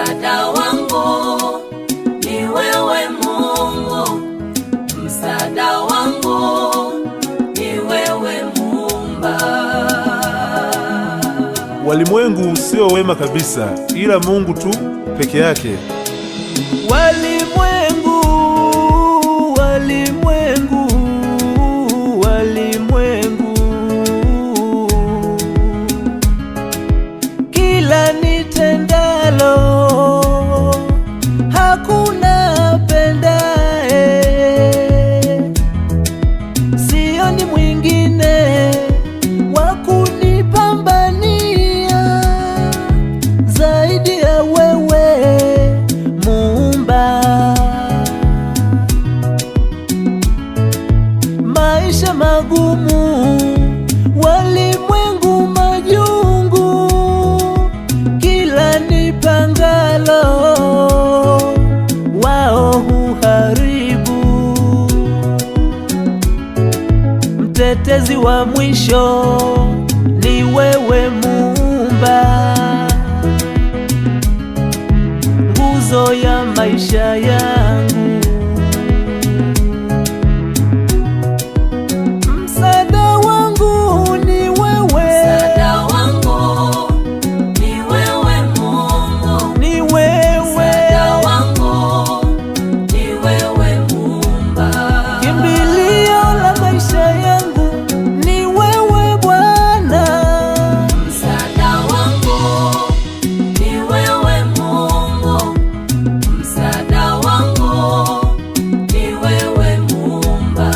msaada wangu ni wewe Mungu, msaada wangu ni wewe Muumba. Walimwengu sio wema kabisa, ila Mungu tu peke yake. Walimwengu, walimwengu, walimwengu, kila nitendalo hakuna pendaye, sioni mwingine wa kunipambania zaidi ya wewe Muumba. Maisha magumu, walimwengu majungu, kila nipangalo wao huharibu. Mtetezi wa mwisho ni wewe Muumba, nguzo ya maisha yangu. Msaada wangu ni wewe, Msaada wangu ni wewe Mungu, ni wewe. msaada wangu ni wewe Muumba. Kimbilio la maisha yangu ni wewe Bwana, Msaada wangu ni wewe Mungu, msaada wangu ni wewe Muumba.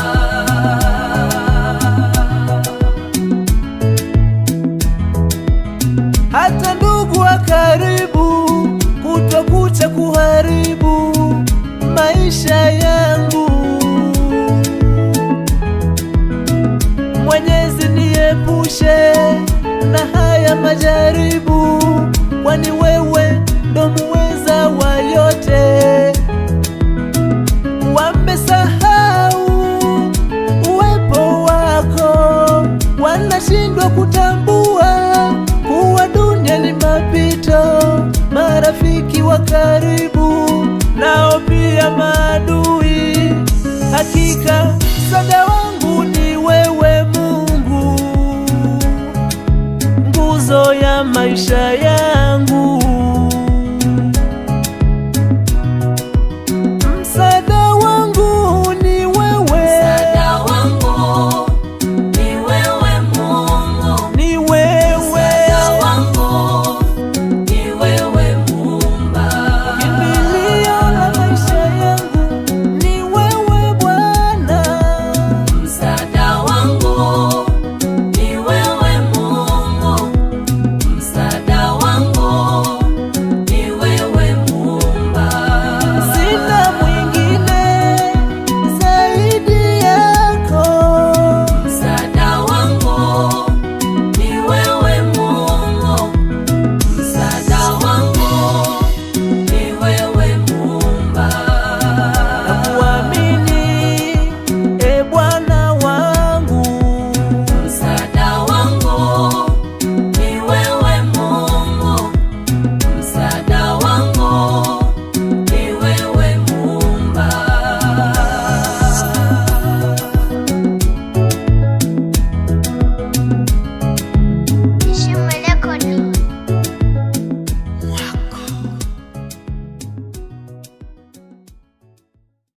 hata ndugu wa karibu kutokucha kuharibu maisha yangu. Mwenyezi niepushe na haya majaribu, kwani wewe ndo muweza wa yote. Wamesahau uwepo wako, wanashindwa kutambua kuwa dunia ni mapito. Marafiki wa karibu nao pia maadui, hakika msaada wangu ni wewe Mungu, nguzo ya maisha yangu.